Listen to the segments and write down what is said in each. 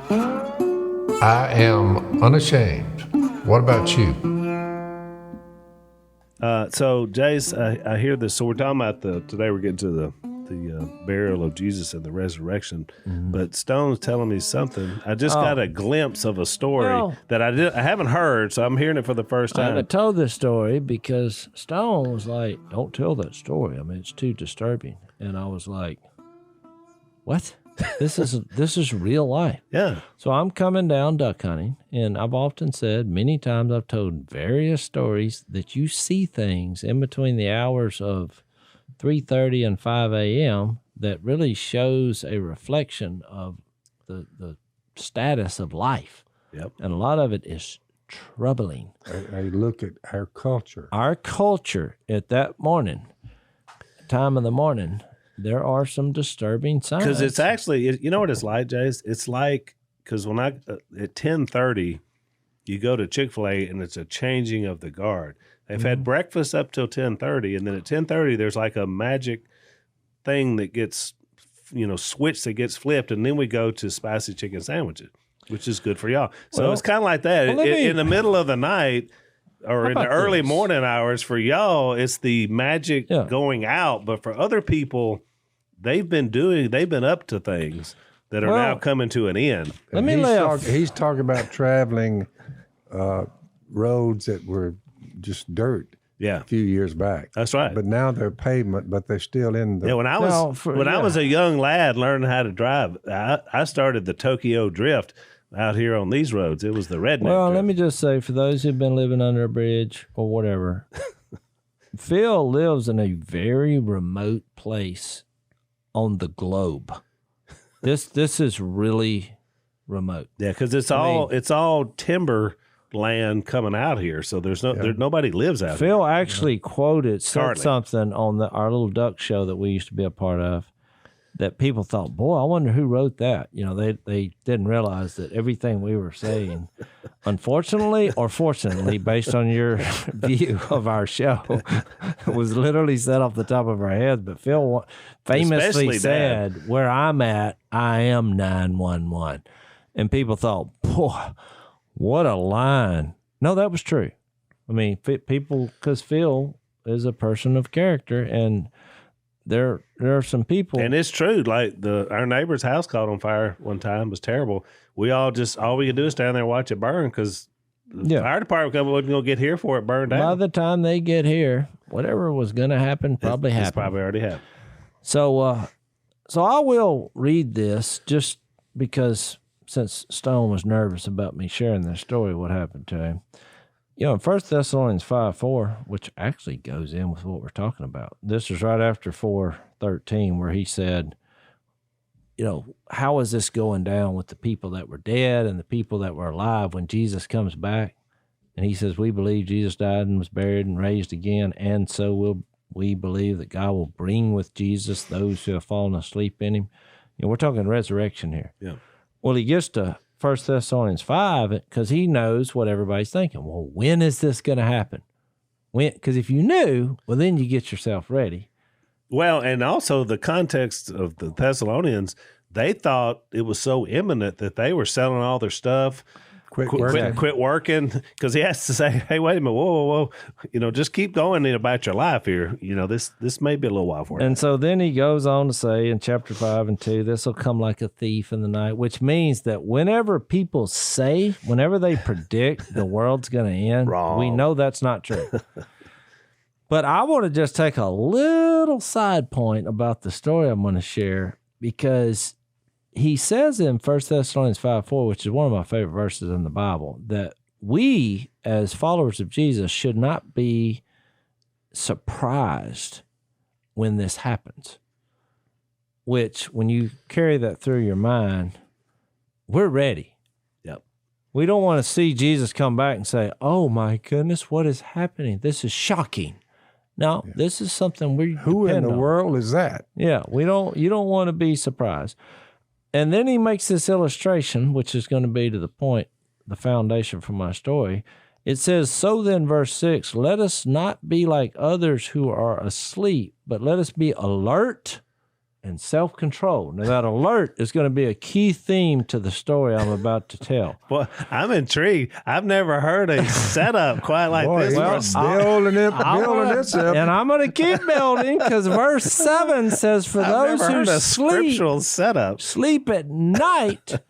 I am unashamed. What about you? So, Jase, I hear this. So we're talking about today we're getting to the burial of Jesus and the resurrection. Mm-hmm. But Stone's telling me something. I just got a glimpse of a story that I haven't heard, so I'm hearing it for the first time. I haven't told this story because Stone was like, don't tell that story. I mean, it's too disturbing. And I was like, what? This is real life. Yeah. So I'm coming down duck hunting, and I've often said, many times I've told various stories that you see things in between the hours of 3:30 and 5 a.m. that really shows a reflection of the status of life. Yep. And a lot of it is troubling. I look at our culture. Our culture at that time of the morning, there are some disturbing signs. Because it's actually, you know what it's like, Jase? It's like, because when at 10:30, you go to Chick-fil-A and it's a changing of the guard. They've had breakfast up till 10:30, and then at 10:30, there's like a magic thing that gets, switch that gets flipped, and then we go to spicy chicken sandwiches, which is good for y'all. So it's kind of like that. In the middle of the night or in the early morning hours for y'all, it's the magic going out. But for other people, they've been up to things that are now coming to an end. He's talking about traveling roads that were just dirt. Yeah, a few years back. That's right. But now they're pavement, but they're still in the. Yeah, when I was a young lad learning how to drive, I started the Tokyo Drift out here on these roads. It was the redneck. Well, drift. Let me just say, for those who've been living under a bridge or whatever, Phil lives in a very remote place on the globe. This is really remote. Yeah, because it's all timber land coming out here, so there's nobody lives out Phil here. actually said something on our little duck show that we used to be a part of that people thought, boy, I wonder who wrote that. They didn't realize that everything we were saying, unfortunately or fortunately, based on your view of our show, was literally said off the top of our heads. But Phil famously said, where I'm at, I am 911. And people thought, boy, what a line. No, that was true. I mean, people, because Phil is a person of character, and there are some people. And it's true. Like our neighbor's house caught on fire one time. It was terrible. All we could do is stand there and watch it burn because the fire department wasn't going to get here for it burned down. By the time they get here, whatever was going to happen probably happened. It's probably already happened. So I will read this just because since Stone was nervous about me sharing this story, what happened to him. In 1 Thessalonians 5:4, which actually goes in with what we're talking about. This is right after 4:13, where he said, how is this going down with the people that were dead and the people that were alive when Jesus comes back? And he says, we believe Jesus died and was buried and raised again, and so will we believe that God will bring with Jesus those who have fallen asleep in him. We're talking resurrection here. Yeah. Well, he gets to 1 Thessalonians 5 because he knows what everybody's thinking. Well, when is this going to happen? Because if you knew, well, then you get yourself ready. Well, and also the context of the Thessalonians, they thought it was so imminent that they were selling all their stuff. Quit working, because he has to say, hey, wait a minute, whoa, just keep going about your life here. This may be a little while for you. And so then he goes on to say in chapter 5 and 2, this will come like a thief in the night, which means that whenever they predict the world's going to end, wrong. We know that's not true. But I want to just take a little side point about the story I'm going to share, because he says in 1 Thessalonians 5:4, which is one of my favorite verses in the Bible, that we as followers of Jesus should not be surprised when this happens. Which, when you carry that through your mind, we're ready. Yep. We don't want to see Jesus come back and say, oh my goodness, what is happening? This is shocking. No, This is something we Who in the world is that? Yeah, you don't want to be surprised. And then he makes this illustration, which is going to be to the point, the foundation for my story. It says, so then, verse 6, let us not be like others who are asleep, but let us be alert and self-control. Now, that alert is going to be a key theme to the story I'm about to tell. Well, I'm intrigued. I've never heard a setup quite like this. Well, building this up. And I'm going to keep building because verse 7 says, for those who scriptural setup. sleep at night,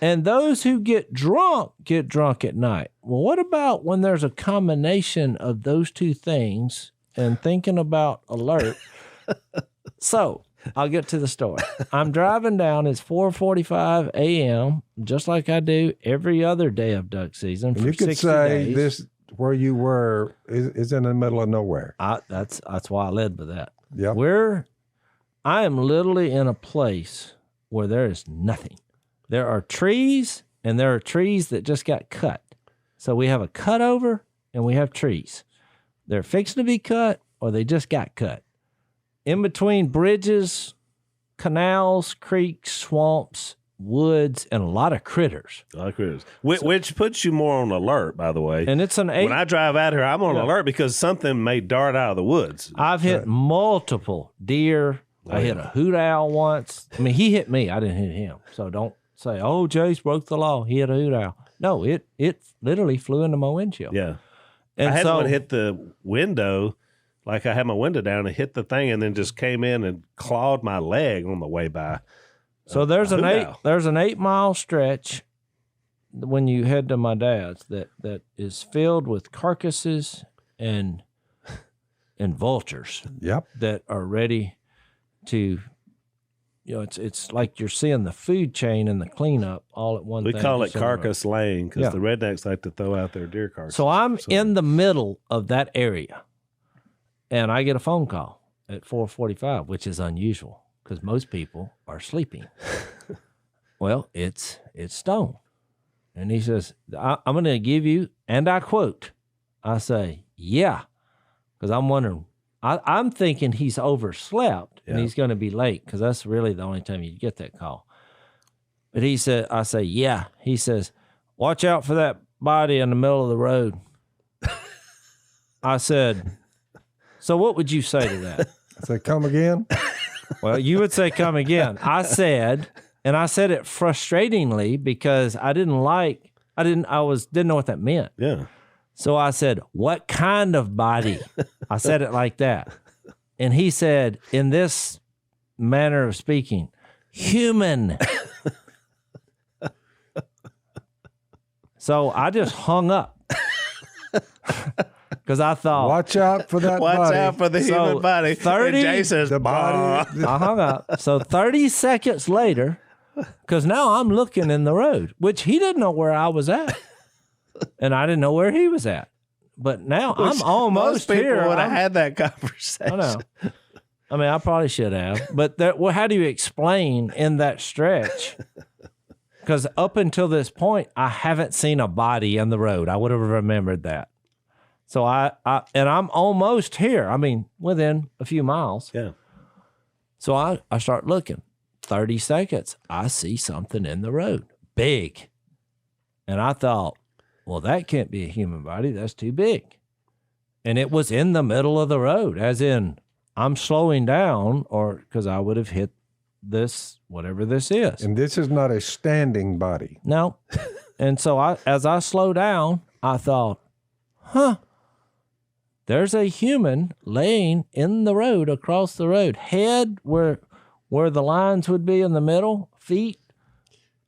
and those who get drunk at night. Well, what about when there's a combination of those two things and thinking about alert? So I'll get to the story. I'm driving down. It's 4:45 a.m., just like I do every other day of duck season for 60 days. You could say this, where you were, is in the middle of nowhere. That's why I led with that. Yep. I am literally in a place where there is nothing. There are trees, and there are trees that just got cut. So we have a cutover, and we have trees. They're fixing to be cut, or they just got cut. In between bridges, canals, creeks, swamps, woods, and a lot of critters. A lot of critters. Which puts you more on alert, by the way. And it's an 8. When I drive out here, I'm on alert because something may dart out of the woods. I've hit multiple deer. I hit a hoot owl once. I mean, he hit me. I didn't hit him. So don't say, oh, Jase broke the law. He hit a hoot owl. No, it literally flew into my windshield. Yeah. And I had one hit the window. Like I had my window down and hit the thing and then just came in and clawed my leg on the way by. So there's an 8-mile stretch when you head to my dad's that is filled with carcasses and vultures. Yep. That are ready to, it's like you're seeing the food chain and the cleanup all at one We thing. call it carcass lane because the rednecks like to throw out their deer carcasses. So I'm in the middle of that area. And I get a phone call at 4:45, which is unusual because most people are sleeping. Well, it's Stone. And he says, I'm going to give you, and I quote, I say, yeah, because I'm wondering, I'm thinking he's overslept and he's going to be late because that's really the only time you get that call. But he said, I say, yeah. He says, watch out for that body in the middle of the road. I said, so what would you say to that? I said, come again? Well, you would say come again. I said it frustratingly because I didn't know what that meant. Yeah. So I said, what kind of body? I said it like that. And he said, in this manner of speaking, human. So I just hung up. Because I thought, watch out for that body. Watch out for the human body. 30, and Jay says, the body. I hung up. So 30 seconds later, because now I'm looking in the road, which he didn't know where I was at. And I didn't know where he was at. But now I'm almost most here. People would have had that conversation. I know. I mean, I probably should have. But how do you explain in that stretch? Because up until this point, I haven't seen a body in the road. I would have remembered that. So I'm almost here. I mean, within a few miles. Yeah. So I start looking. 30 seconds. I see something in the road. Big. And I thought, well, that can't be a human body. That's too big. And it was in the middle of the road, as in I'm slowing down because I would have hit this, whatever this is. And this is not a standing body. No. And so as I slow down, I thought, there's a human laying in the road, across the road, head where the lines would be in the middle, feet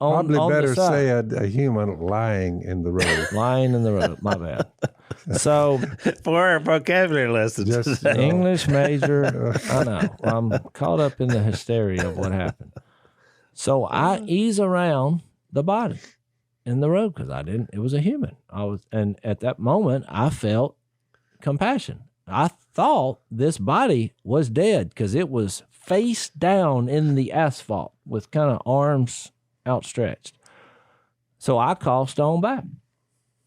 on Probably on better the side. say a human lying in the road. Lying in the road, my bad. So For our vocabulary lessons. Just, English major, I know. I'm caught up in the hysteria of what happened. So I ease around the body in the road because it was a human. And at that moment, I felt compassion. I thought this body was dead because it was face down in the asphalt with kind of arms outstretched. So I called Stone back.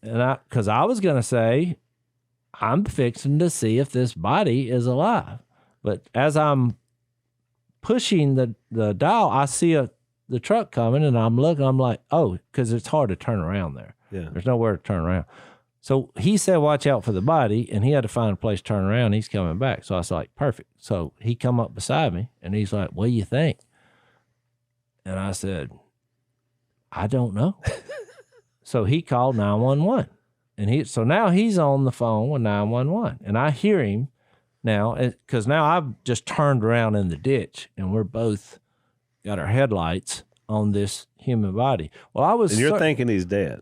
And because I was going to say, I'm fixing to see if this body is alive. But as I'm pushing the dial, I see the truck coming and I'm looking, I'm like, oh, because it's hard to turn around there. Yeah. There's nowhere to turn around. So he said, watch out for the body, and he had to find a place to turn around. He's coming back. So I was like, perfect. So he come up beside me, and he's like, what do you think? And I said, I don't know. So he called 911. So now he's on the phone with 911. And I hear him now, because now I've just turned around in the ditch, and we're both got our headlights on this human body. Well, And you're thinking he's dead.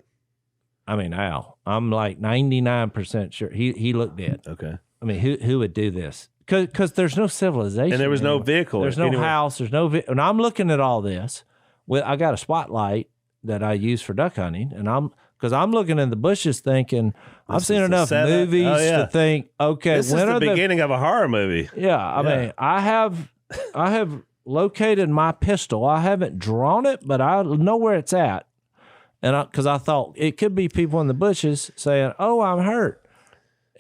I mean, Al, I'm like 99% sure he looked dead. Okay. I mean, who would do this? Because there's no civilization. And there was no vehicle. There's no house. There's no and I'm looking at all this. I got a spotlight that I use for duck hunting, and because I'm looking in the bushes thinking, I've seen enough movies to think, okay, this is the beginning of a horror movie. Yeah, I mean, I have located my pistol. I haven't drawn it, but I know where it's at. And because I thought it could be people in the bushes saying, "Oh, I'm hurt,"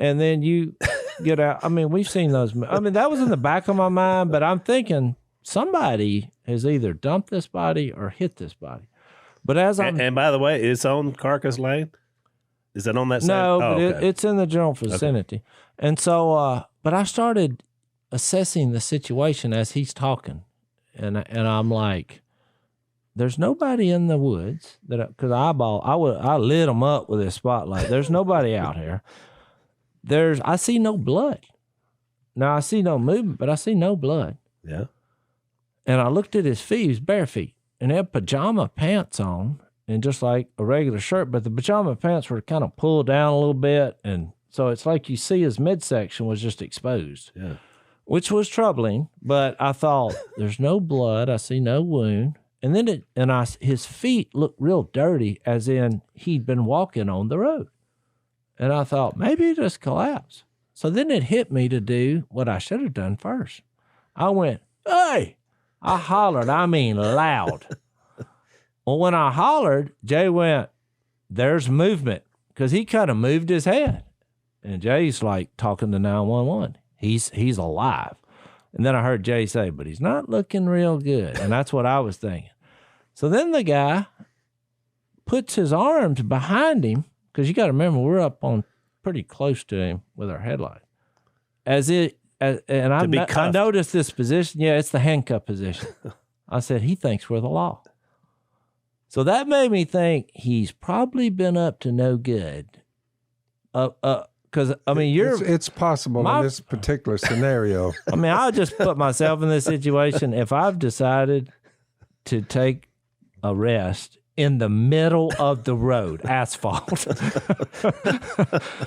and then you get out. I mean, we've seen those. I mean, that was in the back of my mind, but I'm thinking somebody has either dumped this body or hit this body. But and by the way, it's on Carcass Lane. Is that on that side? No, but it's in the general vicinity. Okay. And so, but I started assessing the situation as he's talking, and I'm like, there's nobody in the woods because I lit them up with this spotlight. There's nobody out here. I see no blood. Now I see no movement, but I see no blood. Yeah. And I looked at his feet. He was bare feet, and he had pajama pants on, and just like a regular shirt, but the pajama pants were kind of pulled down a little bit, and so it's like you see his midsection was just exposed. Yeah. Which was troubling, but I thought, there's no blood. I see no wound. And then his feet looked real dirty, as in he'd been walking on the road. And I thought, maybe he just collapsed. So then it hit me to do what I should have done first. I went, hey! I hollered, I mean loud. Well, when I hollered, Jay went, there's movement, because he kind of moved his head. And Jay's like talking to 911. He's alive. And then I heard Jay say, but he's not looking real good. And that's what I was thinking. So then the guy puts his arms behind him, because you got to remember, we're up on pretty close to him with our headlight. And I noticed this position. Yeah, it's the handcuff position. I said, he thinks we're the law. So that made me think he's probably been up to no good. Because, I mean, it's possible in this particular scenario. I mean, I'll just put myself in this situation. If I've decided to take a rest in the middle of the road, asphalt,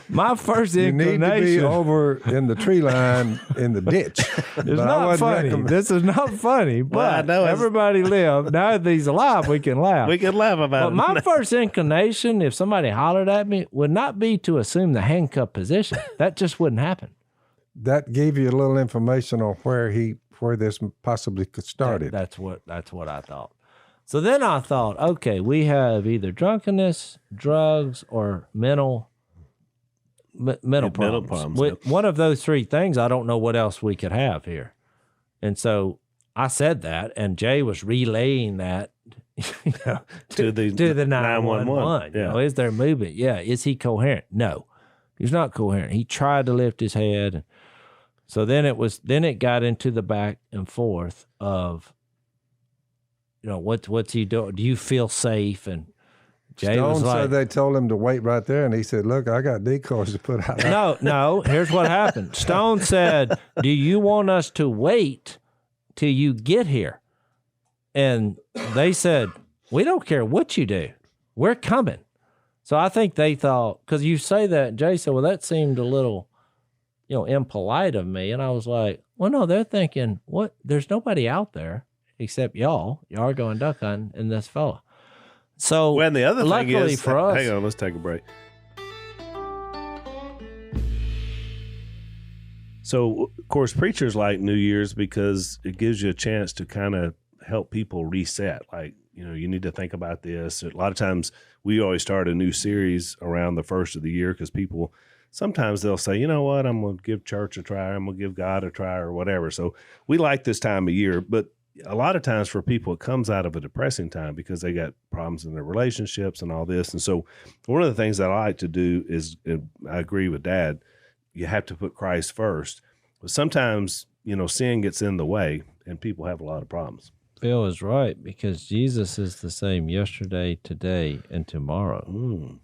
my first inclination... You need to be over in the tree line in the ditch. It's not funny. This is not funny, but everybody live. Now that he's alive, we can laugh. We can laugh about it. But my first inclination, if somebody hollered at me, would not be to assume the handcuff position. That just wouldn't happen. That gave you a little information on where this possibly could started. That's what I thought. So then I thought, okay, we have either drunkenness, drugs, or mental problems. Yep. One of those three things, I don't know what else we could have here. And so I said that, and Jay was relaying that to the 911. Yeah. Is there movement? Yeah. Is he coherent? No, he's not coherent. He tried to lift his head. So then it got into the back and forth of, what's he doing? Do you feel safe? And Jay Stone said they told him to wait right there, and he said, look, I got decoys to put out. No, here's what happened. Stone said, do you want us to wait till you get here? And they said, we don't care what you do. We're coming. So I think they thought, because you say that, Jay said, well, that seemed a little, impolite of me. And I was like, well, no, they're thinking, what? There's nobody out there except y'all. Y'all are going duck hunting and this fella. So, well, and the other luckily thing is, for us, hang on, let's take a break. So, of course, preachers like New Year's because it gives you a chance to kind of help people reset. Like, you need to think about this. A lot of times we always start a new series around the first of the year because people, sometimes they'll say, you know what, I'm going to give church a try. I'm going to give God a try or whatever. So we like this time of year, but a lot of times for people, it comes out of a depressing time because they got problems in their relationships and all this. And so one of the things that I like to do is, and I agree with Dad, you have to put Christ first. But sometimes, sin gets in the way and people have a lot of problems. Phil is right, because Jesus is the same yesterday, today, and tomorrow.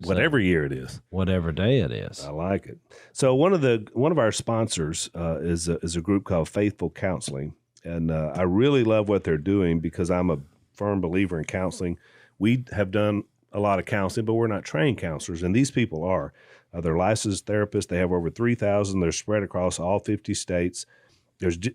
Whatever year it is. Whatever day it is. I like it. So one of our sponsors is a group called Faithful Counseling. And I really love what they're doing because I'm a firm believer in counseling. We have done a lot of counseling, but we're not trained counselors, and these people are. They're licensed therapists. They have over 3,000. They're spread across all 50 states.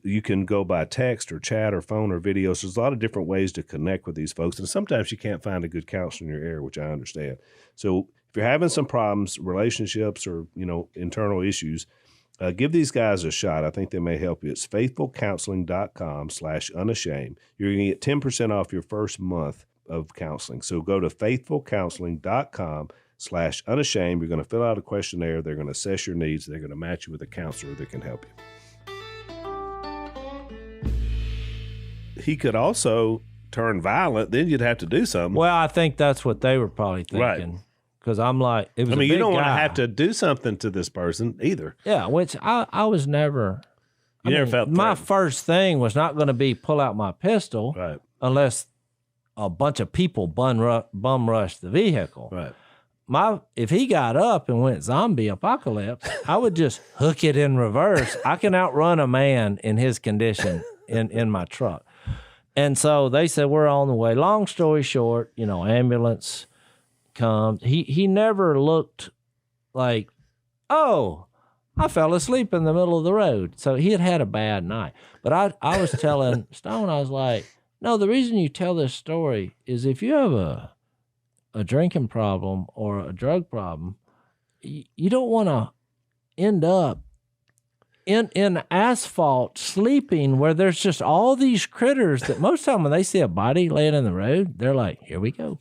You can go by text or chat or phone or video. So there's a lot of different ways to connect with these folks, and sometimes you can't find a good counselor in your area, which I understand. So if you're having some problems, relationships or internal issues, give these guys a shot. I think they may help you. It's faithfulcounseling.com/unashamed. You're going to get 10% off your first month of counseling. So go to faithfulcounseling.com/unashamed. You're going to fill out a questionnaire. They're going to assess your needs. They're going to match you with a counselor that can help you. He could also turn violent. Then you'd have to do something. Well, I think that's what they were probably thinking. Right. Because I'm like, it was. You don't want to have to do something to this person either. Yeah, which I was never. You never felt my threatened. first thing was not going to be pull out my pistol, Right. unless a bunch of people bum rushed the vehicle. Right. If he got up and went zombie apocalypse, I would just hook it in reverse. I can outrun a man in his condition in my truck. And so they said, we're on the way. Long story short, ambulance comes. He never looked like, oh, I fell asleep in the middle of the road. So he had had a bad night. But I was telling Stone, I was like, no, the reason you tell this story is if you have a drinking problem or a drug problem, you don't want to end up in asphalt sleeping where there's just all these critters that most of the time when they see a body laying in the road, they're like, here we go.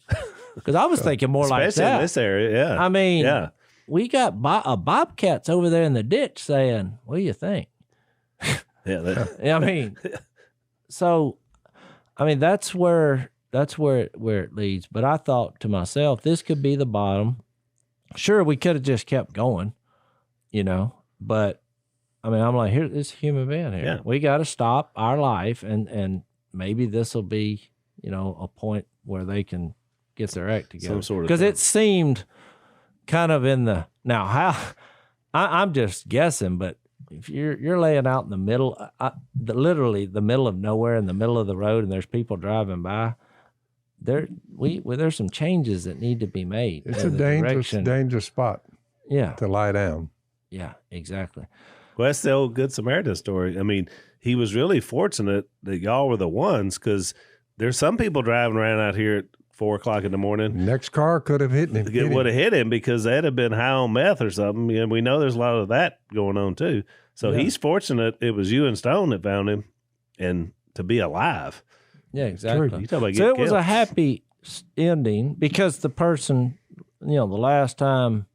Because I was thinking more like that. Especially in this area, yeah. I mean, yeah. We got bobcats over there in the ditch saying, what do you think? Yeah. So, that's where it leads. But I thought to myself, this could be the bottom. Sure, we could have just kept going, but I'm like, here, this human being here. Yeah. We got to stop our life, and maybe this will be, a point where they can get their act together. Some sort of because it seemed kind of I'm just guessing, but if you're laying out in the middle, literally the middle of nowhere, in the middle of the road, and there's people driving by, there's some changes that need to be made. It's a dangerous spot. Yeah. To lie down. Yeah, exactly. Well, that's the old Good Samaritan story. He was really fortunate that y'all were the ones, because there's some people driving around out here at 4 o'clock in the morning. Next car could have hit him. It would have hit him because they'd have been high on meth or something. And we know there's a lot of that going on too. So he's fortunate it was you and Stone that found him and to be alive. Yeah, exactly. You talk about so it was killed. a happy ending because the person, the last time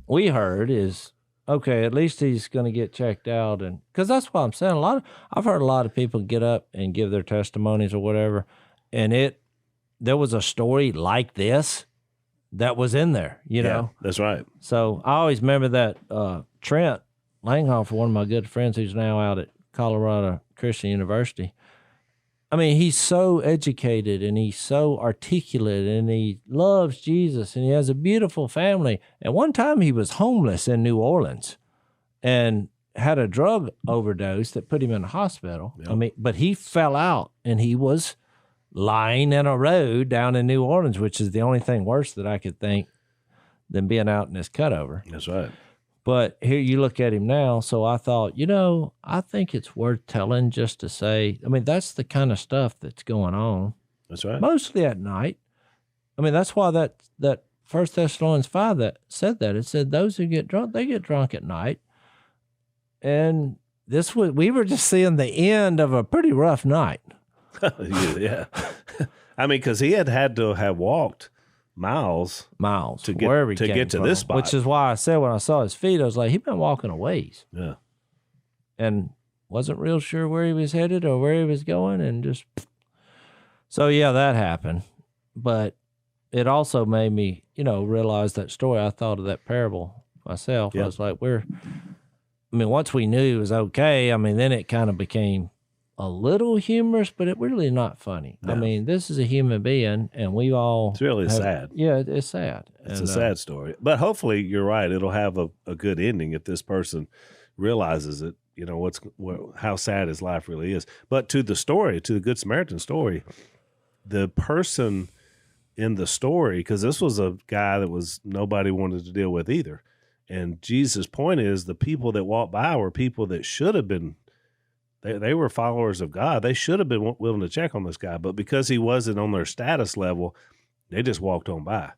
we heard is, okay, at least he's going to get checked out. And because that's what I'm saying. I've heard a lot of people get up and give their testimonies or whatever, and there was a story like this that was in there, know? That's right. So I always remember that Trent Langhoff, one of my good friends who's now out at Colorado Christian University. He's so educated and he's so articulate and he loves Jesus and he has a beautiful family. And one time he was homeless in New Orleans and had a drug overdose that put him in the hospital. Yep. But he fell out and he was lying in a road down in New Orleans, which is the only thing worse that I could think than being out in this cutover. That's right. But here you look at him now. So I thought, I think it's worth telling just to say, that's the kind of stuff that's going on. That's right. Mostly at night. That's why that 1 Thessalonians 5 that said that. It said those who get drunk, they get drunk at night. And we were just seeing the end of a pretty rough night. Yeah. Because he had to have walked miles to get to this spot. Which is why I said when I saw his feet, I was like, he's been walking a ways. Yeah. And wasn't real sure where he was headed or where he was going, and just so yeah, that happened. But it also made me, realize that story. I thought of that parable myself. Yep. I was like, once we knew it was okay, then it kind of became a little humorous, but it really not funny. No. This is a human being, and we all. It's really sad. Yeah, it's sad. It's a sad story. But hopefully, you're right. It'll have a good ending if this person realizes it. How sad his life really is. But to the Good Samaritan story, the person in the story, because this was a guy that nobody wanted to deal with either. And Jesus' point is the people that walked by were people that should have been, they were followers of God. They should have been willing to check on this guy. But because he wasn't on their status level, they just walked on by.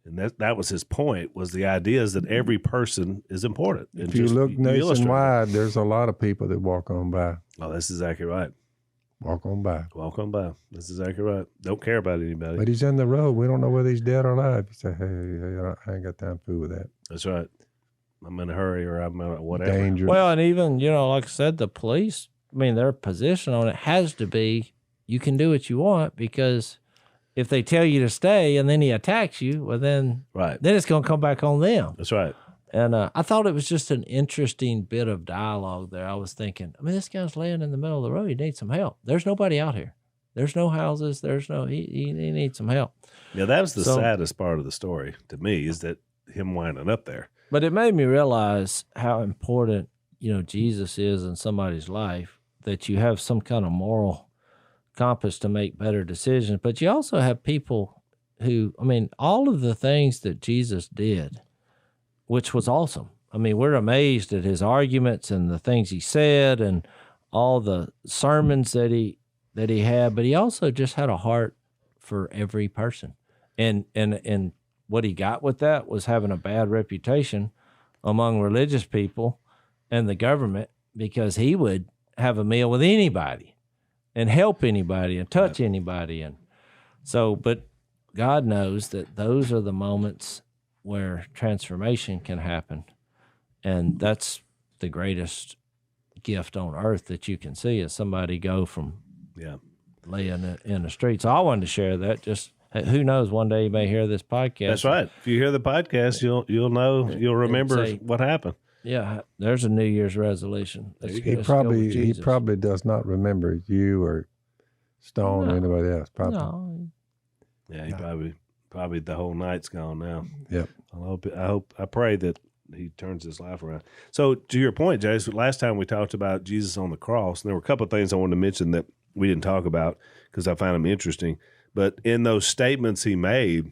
And that was his point, was the idea is that every person is important. If you look nationwide, there's a lot of people that walk on by. Oh, that's exactly right. Walk on by. Walk on by. That's exactly right. Don't care about anybody. But he's in the road. We don't know whether he's dead or alive. You say, hey, I ain't got time to fool with that. That's right. I'm in a hurry or I'm in whatever. Dangerous. Well, and even, like I said, the police, their position on it has to be you can do what you want, because if they tell you to stay and then he attacks you, well, then it's going to come back on them. That's right. And I thought it was just an interesting bit of dialogue there. I was thinking, this guy's laying in the middle of the road. He needs some help. There's nobody out here. There's no houses. He needs some help. Yeah, that was the saddest part of the story to me, is that him winding up there. But it made me realize how important, Jesus is in somebody's life, that you have some kind of moral compass to make better decisions. But you also have people who, all of the things that Jesus did, which was awesome. We're amazed at his arguments and the things he said and all the sermons that he had, but he also just had a heart for every person. And what he got with that was having a bad reputation among religious people and the government, because he would have a meal with anybody and help anybody and touch anybody. And so, but God knows that those are the moments where transformation can happen. And that's the greatest gift on earth that you can see, is somebody go from laying in the streets. So I wanted to share that. Just who knows, one day you may hear this podcast. That's right. If you hear the podcast, you'll know, you'll remember what happened. Yeah, there's a New Year's resolution. He probably does not remember you or Stone or anybody else. Probably. No. Yeah, he probably the whole night's gone now. Yep. I pray that he turns his life around. So to your point, Jase, last time we talked about Jesus on the cross, and there were a couple of things I wanted to mention that we didn't talk about because I found them interesting. But in those statements he made,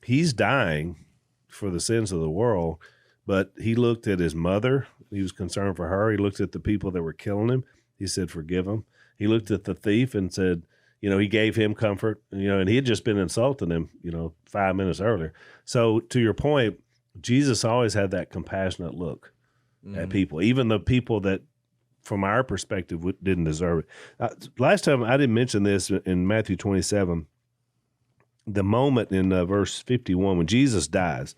he's dying for the sins of the world, but he looked at his mother. He was concerned for her. He looked at the people that were killing him. He said, forgive him. He looked at the thief and said, he gave him comfort, and he had just been insulting him, 5 minutes earlier. So to your point, Jesus always had that compassionate look at people, even the people that, from our perspective, didn't deserve it. Last time I didn't mention this in Matthew 27, the moment in verse 51 when Jesus dies,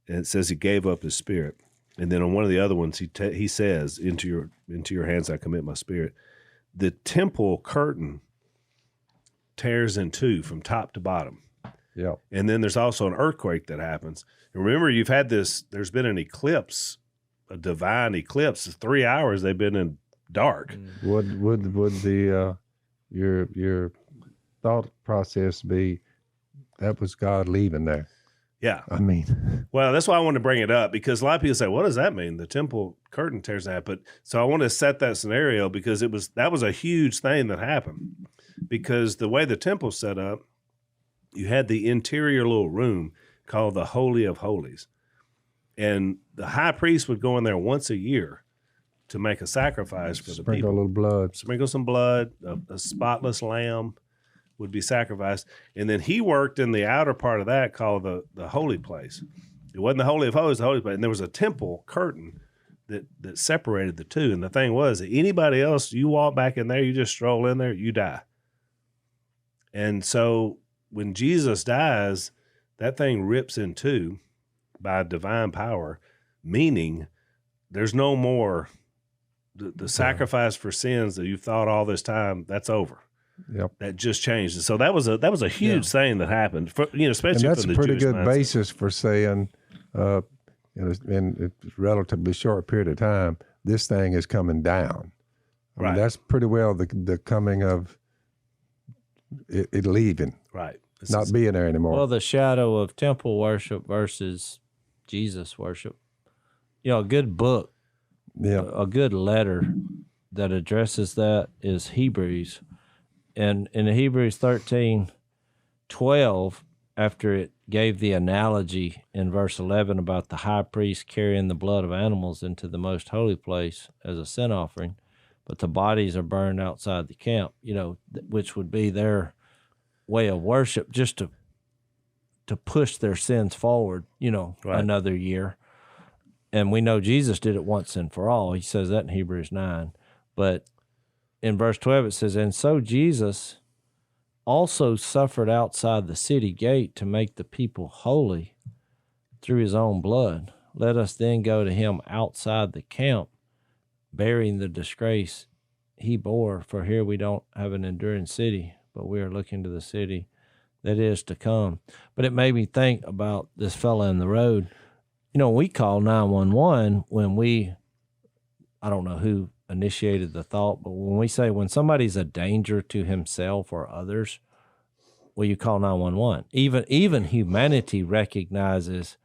and it says he gave up his spirit. And then on one of the other ones, he says, into your hands I commit my spirit. The temple curtain tears in two from top to bottom. Yeah. And then there's also an earthquake that happens. And remember, there's been an eclipse, a divine eclipse. 3 hours they've been in dark. Would the your thought process be that was God leaving there? Yeah. Well, that's why I wanted to bring it up, because a lot of people say, what does that mean? The temple curtain tears out. But so I want to set that scenario, because that was a huge thing that happened, because the way the temple's set up, you had the interior little room called the Holy of Holies. And the high priest would go in there once a year to make a sacrifice for the people. Sprinkle a little blood. Sprinkle some blood, a spotless lamb would be sacrificed. And then he worked in the outer part of that called the holy place. It wasn't the Holy of Holies, the holy place. And there was a temple curtain that separated the two. And the thing was that anybody else, you walk back in there, you just stroll in there, you die. And so when Jesus dies, that thing rips in two by divine power, meaning there's no more the sacrifice for sins that you've thought all this time, that's over. Yep. That just changed. And so that was a huge thing that happened, for, especially and that's from a the pretty Jewish good mindset. basis for saying, in a relatively short period of time, this thing is coming down. I mean, that's pretty well the coming of it leaving, right? Not being there anymore. Well, the shadow of temple worship versus Jesus worship. A good book, a good letter that addresses that is Hebrews. And in Hebrews 13:12, after it gave the analogy in verse 11 about the high priest carrying the blood of animals into the most holy place as a sin offering, but the bodies are burned outside the camp, which would be their way of worship, just to push their sins forward, another year. And we know Jesus did it once and for all. He says that in Hebrews 9. But in verse 12 it says, and so Jesus also suffered outside the city gate to make the people holy through his own blood. Let us then go to him outside the camp, bearing the disgrace he bore. For here we don't have an enduring city, but we are looking to the city that is to come. But it made me think about this fella in the road. We call 911 when I don't know who initiated the thought, but when we say when somebody's a danger to himself or others, well, you call 911. Even humanity recognizes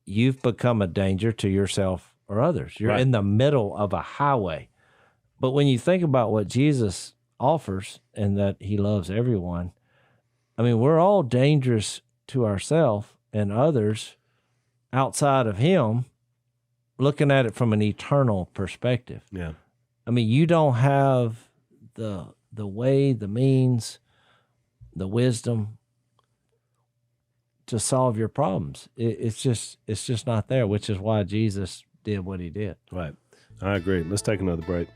you've become a danger to yourself or others. You're in the middle of a highway. But when you think about what Jesus offers and that he loves everyone, I mean, we're all dangerous to ourselves and others outside of him, looking at it from an eternal perspective. Yeah. I mean, you don't have the way, the means, the wisdom to solve your problems. It's just not there, which is why Jesus did what he did. Right. I agree. Let's take another break.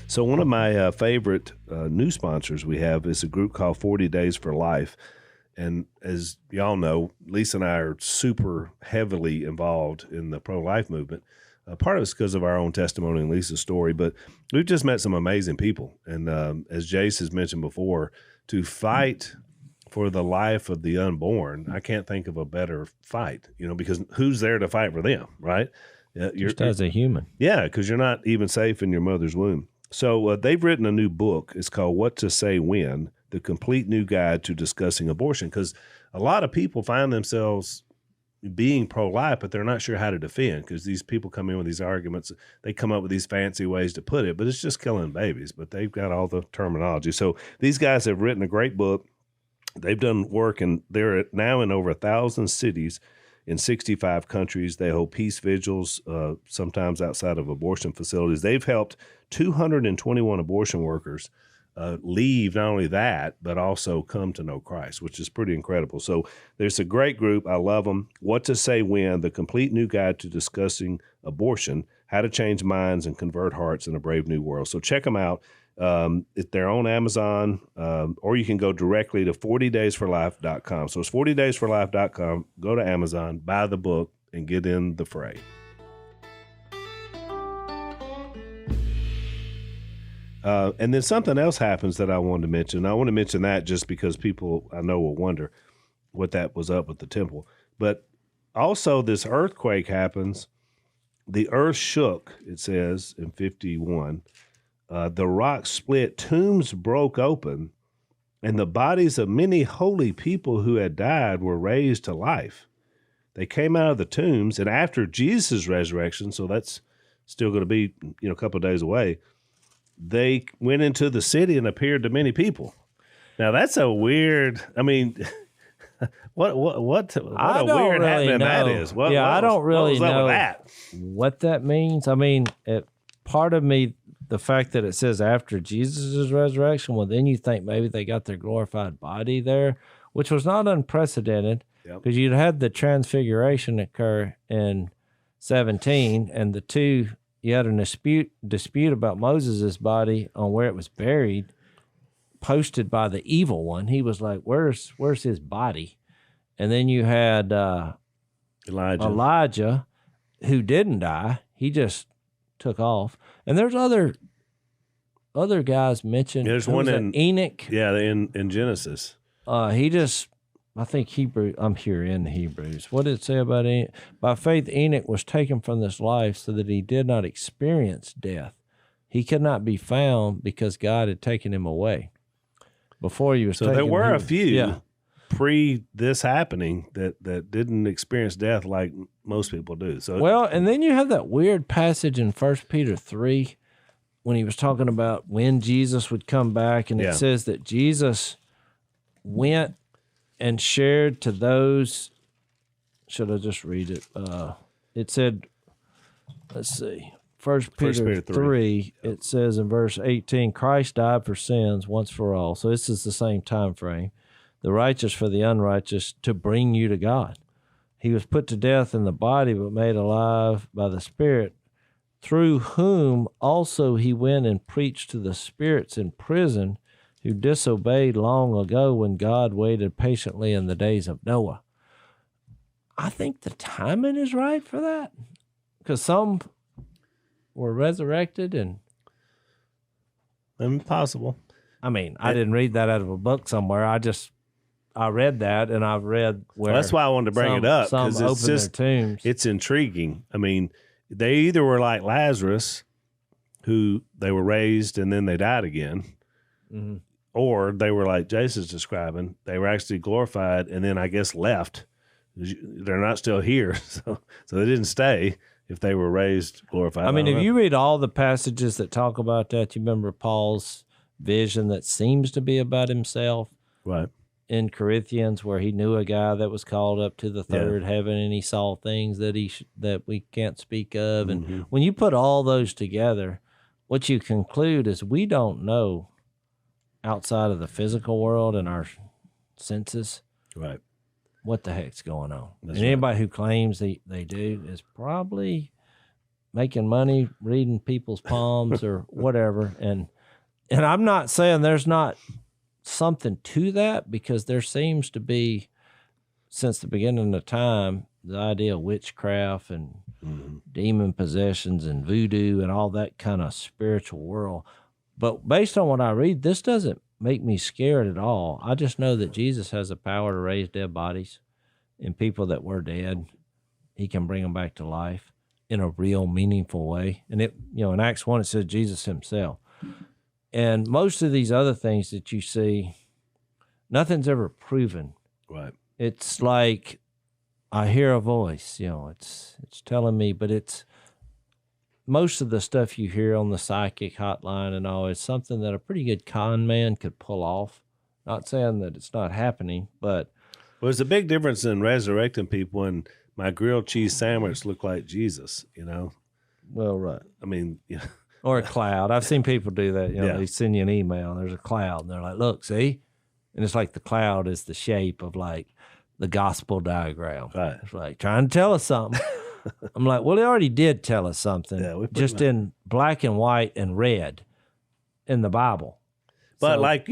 So one of my favorite new sponsors we have is a group called 40 Days for Life. And as y'all know, Lisa and I are super heavily involved in the pro-life movement. Part of it's because of our own testimony and Lisa's story, but we've just met some amazing people. And as Jase has mentioned before, to fight for the life of the unborn, I can't think of a better fight, because who's there to fight for them, right? Just as a human. Yeah, because you're not even safe in your mother's womb. So they've written a new book. It's called What to Say When, the complete new guide to discussing abortion, because a lot of people find themselves being pro-life, but they're not sure how to defend, because these people come in with these arguments. They come up with these fancy ways to put it, but it's just killing babies, but they've got all the terminology. So these guys have written a great book. They've done work, and they're now in over 1,000 cities in 65 countries. They hold peace vigils, sometimes outside of abortion facilities. They've helped 221 abortion workers leave not only that, but also come to know Christ, which is pretty incredible. So there's a great group. I love them. What to Say When, the complete new guide to discussing abortion, how to change minds and convert hearts in a brave new world. So check them out. They're on Amazon, or you can go directly to 40daysforlife.com. So it's 40daysforlife.com. Go to Amazon, buy the book, and get in the fray. And then something else happens that I wanted to mention. I want to mention that just because people I know will wonder what that was up with the temple. But also this earthquake happens. The earth shook, it says in 51. The rock split, tombs broke open, and the bodies of many holy people who had died were raised to life. They came out of the tombs, and after Jesus' resurrection, so that's still going to be a couple of days away, they went into the city and appeared to many people. Now that's a weird. I mean, what a weird happening that is. I don't really know that. What that means. I mean, part of me, the fact that it says after Jesus' resurrection, well, then you think maybe they got their glorified body there, which was not unprecedented, because you'd had the transfiguration occur in 17, and you had a dispute about Moses' body on where it was buried, posted by the evil one. He was like, where's his body? And then you had Elijah, who didn't die. He just took off. And there's other guys mentioned. There's one in Enoch. Yeah, in Genesis. I think I'm here in the Hebrews. What did it say about Enoch? By faith, Enoch was taken from this life so that he did not experience death. He could not be found because God had taken him away. Before he was taken. So there were a few pre this happening that didn't experience death like most people do. So well, and then you have that weird passage in 1 Peter 3 when he was talking about when Jesus would come back, and it says that Jesus went and shared to those. Should I just read it? It said, let's see. 1 Peter 3, it says in verse 18, Christ died for sins once for all. So this is the same time frame. The righteous for the unrighteous, to bring you to God. He was put to death in the body, but made alive by the Spirit, through whom also he went and preached to the spirits in prison who disobeyed long ago when God waited patiently in the days of Noah. I think the timing is right for that, because some were resurrected and impossible. I mean, I didn't read that out of a book somewhere. I read that, and I've read where. Well, that's why I wanted to bring it up, because it's just tombs. It's intriguing. I mean, they either were like Lazarus, who they were raised and then they died again, or they were like Jase is describing. They were actually glorified and then I guess left. They're not still here, so they didn't stay. If they were raised glorified. I mean, if you read all the passages that talk about that, you remember Paul's vision that seems to be about himself. Right. In Corinthians, where he knew a guy that was called up to the third heaven, and he saw things that that we can't speak of. And when you put all those together, what you conclude is we don't know outside of the physical world and our senses. Right. What the heck's going on? That's and anybody who claims they do is probably making money reading people's palms or whatever. And I'm not saying there's not something to that, because there seems to be, since the beginning of time, the idea of witchcraft and demon possessions and voodoo and all that kind of spiritual world. But based on what I read, this doesn't make me scared at all. I just know that Jesus has the power to raise dead bodies, and people that were dead, he can bring them back to life in a real meaningful way. And it, in Acts 1, it says Jesus himself. And most of these other things that you see, nothing's ever proven. Right. It's like I hear a voice, it's telling me, but it's most of the stuff you hear on the psychic hotline and all is something that a pretty good con man could pull off. Not saying that it's not happening, but there's a big difference in resurrecting people and my grilled cheese sandwich looked like Jesus, Well, right. I mean, Or a cloud. I've seen people do that. They send you an email and there's a cloud and they're like, look, see? And it's like the cloud is the shape of like the gospel diagram. Right. It's like trying to tell us something. I'm like, well, he already did tell us something, just in black and white and red in the Bible. But like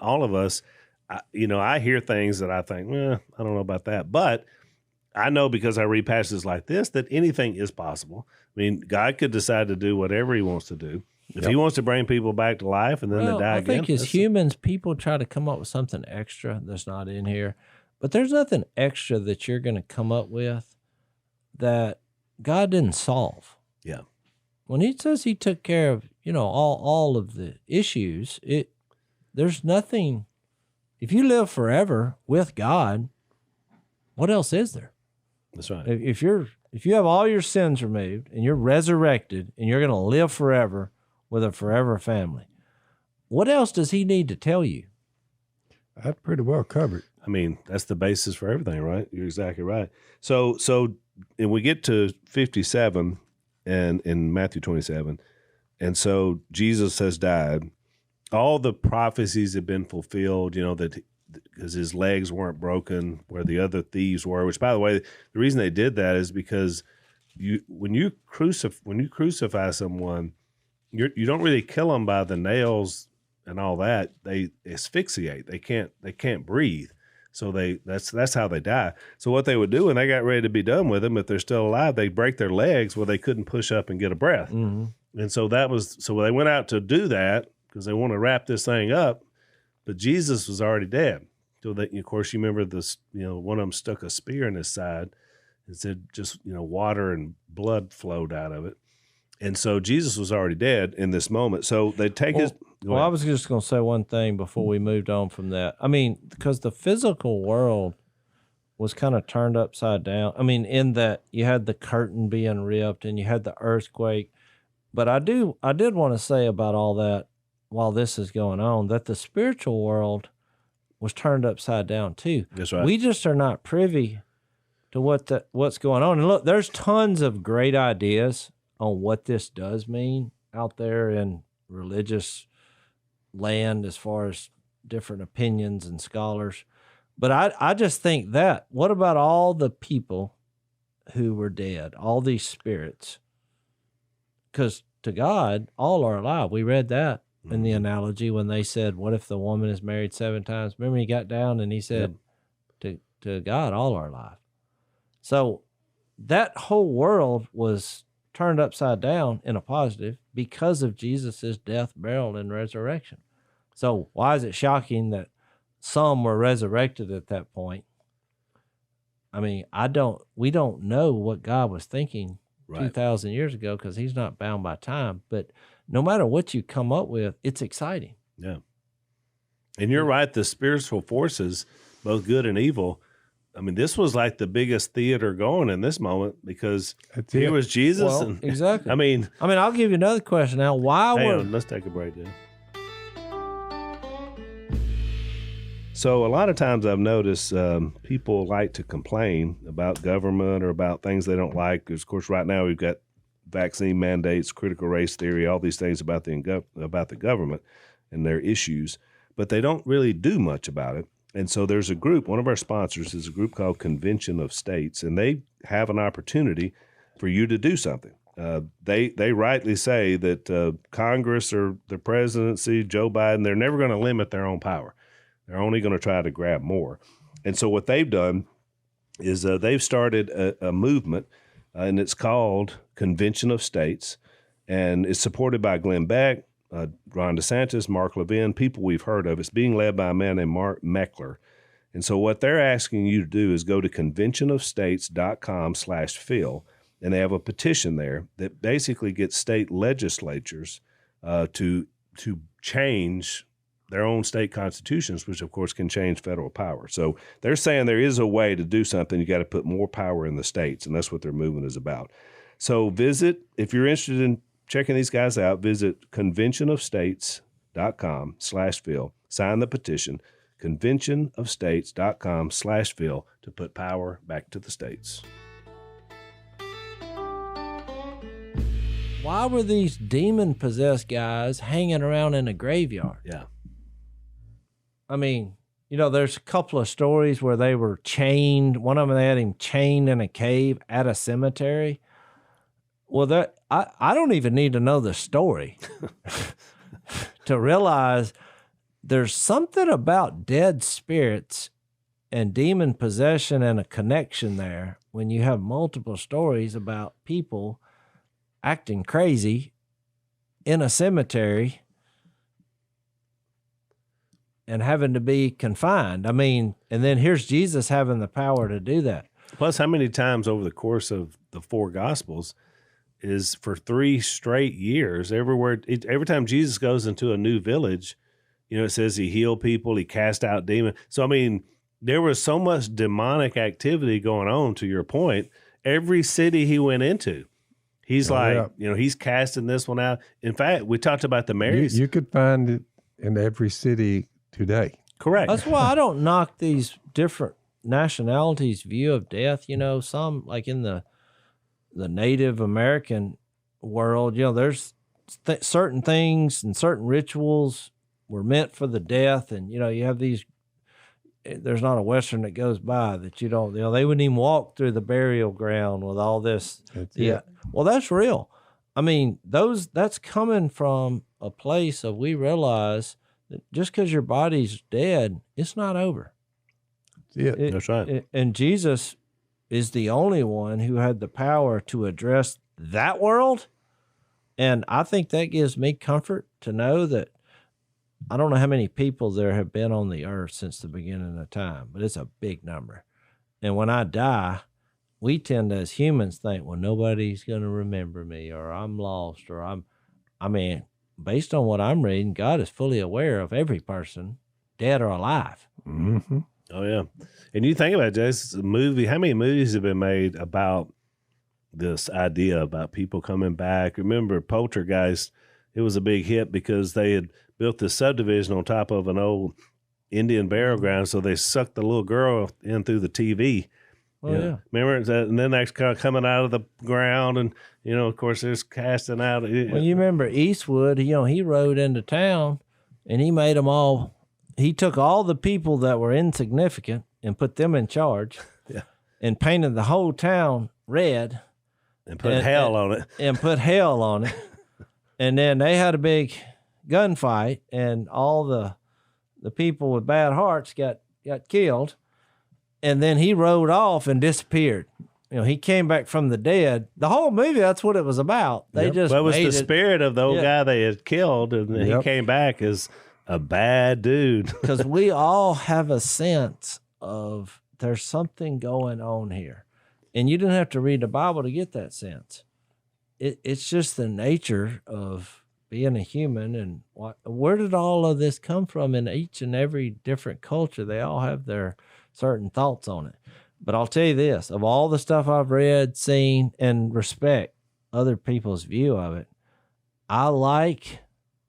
all of us, I hear things that I think, I don't know about that. But I know, because I read passages like this, that anything is possible. I mean, God could decide to do whatever he wants to do. If he wants to bring people back to life and then they die again. I think as humans, people try to come up with something extra that's not in here. But there's nothing extra that you're going to come up with that God didn't solve. Yeah. When he says he took care of, all of the issues, there's nothing. If you live forever with God, what else is there? That's right. If you have all your sins removed and you're resurrected and you're going to live forever with a forever family, what else does he need to tell you? That's pretty well covered. I mean, that's the basis for everything, right? You're exactly right. So and we get to 57 and in Matthew 27, and so Jesus has died. All the prophecies have been fulfilled, that because his legs weren't broken where the other thieves were, which, by the way, the reason they did that is because when you crucify someone, you don't really kill them by the nails and all that. They asphyxiate. They can't breathe. So that's how they die. So what they would do when they got ready to be done with them, if they're still alive, they break their legs where they couldn't push up and get a breath. Mm-hmm. And so they went out to do that because they want to wrap this thing up, but Jesus was already dead. So that, of course, you remember this, one of them stuck a spear in his side and said just, water and blood flowed out of it. And so Jesus was already dead in this moment. So they take his. Well, I was just going to say one thing before we moved on from that. I mean, because the physical world was kind of turned upside down. I mean, in that you had the curtain being ripped and you had the earthquake. But I did want to say about all that while this is going on, that the spiritual world was turned upside down too. That's right. We just are not privy to what's going on. And look, there's tons of great ideas on what this does mean out there in religious land as far as different opinions and scholars. But I just think that, what about all the people who were dead, all these spirits? Because to God, all are alive. We read that in the analogy when they said, what if the woman is married 7 times? Remember he got down and he said, to God, all are alive. So that whole world was turned upside down in a positive because of Jesus's death, burial, and resurrection. So why is it shocking that some were resurrected at that point? I mean, we don't know what God was thinking 2,000 years ago because he's not bound by time. But no matter what you come up with, it's exciting. Yeah. And you're right. The spiritual forces, both good and evil, I mean, this was like the biggest theater going in this moment because here was Jesus. Well, exactly. I mean, I'll give you another question now. Let's take a break then. So a lot of times I've noticed people like to complain about government or about things they don't like. Because, of course, right now we've got vaccine mandates, critical race theory, all these things about the government and their issues, but they don't really do much about it. And so there's a group, one of our sponsors is a group called Convention of States, and they have an opportunity for you to do something. They rightly say that Congress or the presidency, Joe Biden, they're never going to limit their own power. They're only going to try to grab more. And so what they've done is they've started a movement, and it's called Convention of States, and it's supported by Glenn Beck, Ron DeSantis, Mark Levin, people we've heard of. It's being led by a man named Mark Meckler. And so what they're asking you to do is go to conventionofstates.com/Phil, and they have a petition there that basically gets state legislatures to change their own state constitutions, which of course can change federal power. So they're saying there is a way to do something. You got to put more power in the states, and that's what their movement is about. So visit, if you're interested in checking these guys out, visit conventionofstates.com/Phil. Sign the petition, conventionofstates.com/Phil, to put power back to the states. Why were these demon-possessed guys hanging around in a graveyard? Yeah. I mean, there's a couple of stories where they were chained. One of them, they had him chained in a cave at a cemetery. Well, I don't even need to know the story to realize there's something about dead spirits and demon possession and a connection there when you have multiple stories about people acting crazy in a cemetery and having to be confined. I mean, and then here's Jesus having the power to do that. Plus, how many times over the course of the 4 Gospels is for 3 straight years, every time Jesus goes into a new village, it says he healed people, he cast out demons. So, I mean, there was so much demonic activity going on, to your point. Every city he went into, he's he's casting this one out. In fact, we talked about the Marys. You could find it in every city today. Correct. That's why I don't knock these different nationalities' view of death. Some, like in the Native American world, there's certain things and certain rituals were meant for the death. And, you have these, there's not a Western that goes by that you don't, they wouldn't even walk through the burial ground with all this. Well, that's real. I mean, that's coming from a place of, we realize that just because your body's dead, it's not over. That's right. And Jesus is the only one who had the power to address that world. And I think that gives me comfort to know that I don't know how many people there have been on the earth since the beginning of time, but it's a big number. And when I die, we tend to, as humans, think, well, nobody's going to remember me, or I'm lost, or based on what I'm reading, God is fully aware of every person, dead or alive. Mm-hmm. Oh, yeah. And you think about it, Jase, a movie, how many movies have been made about this idea about people coming back? Remember Poltergeist, it was a big hit because they had built this subdivision on top of an old Indian burial ground, so they sucked the little girl in through the TV. Oh, yeah. Remember that? And then they're kind of coming out of the ground, and, of course, there's casting out. Well, you remember Eastwood, he rode into town, and he made them all, he took all the people that were insignificant and put them in charge, and painted the whole town red. And put hell on it. And put hell on it. And then they had a big gunfight, and all the people with bad hearts got killed. And then he rode off and disappeared. He came back from the dead. The whole movie, that's what it was about. They just it was made the spirit of the old guy they had killed, and he came back as a bad dude. Because we all have a sense of there's something going on here. And you didn't have to read the Bible to get that sense. It's just the nature of being a human. And where did all of this come from in each and every different culture? They all have their certain thoughts on it. But I'll tell you this, of all the stuff I've read, seen, and respect other people's view of it, I like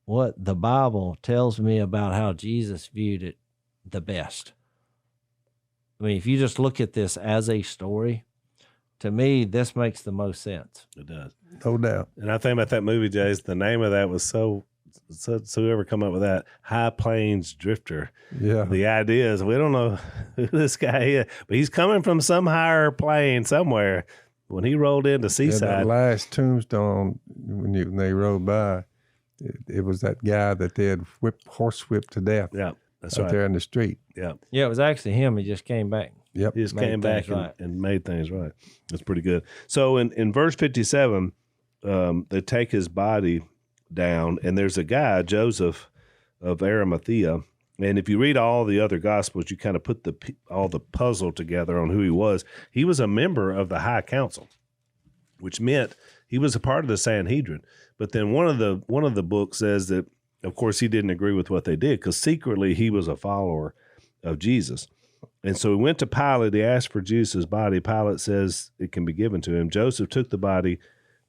what the Bible tells me about how Jesus viewed it the best. I mean, if you just look at this as a story, to me, this makes the most sense. It does. No doubt. And I think about that movie, Jase, the name of that was so whoever come up with that, High Plains Drifter. Yeah. The idea is we don't know who this guy is, but he's coming from some higher plane somewhere. When he rolled into Seaside. That last tombstone, when they rode by, it was that guy that they had horsewhipped to death. Yeah, that's out right. there in the street. Yeah. Yeah, it was actually him. He just came back. Yep. He just came back and made things right. That's pretty good. So in verse 57, they take his body down, and there's a guy, Joseph of Arimathea. And if you read all the other Gospels, you kind of put all the puzzle together on who he was. He was a member of the High Council, which meant he was a part of the Sanhedrin. But then one of the books says that, of course, he didn't agree with what they did because secretly he was a follower of Jesus. And so he went to Pilate. He asked for Jesus' body. Pilate says it can be given to him. Joseph took the body,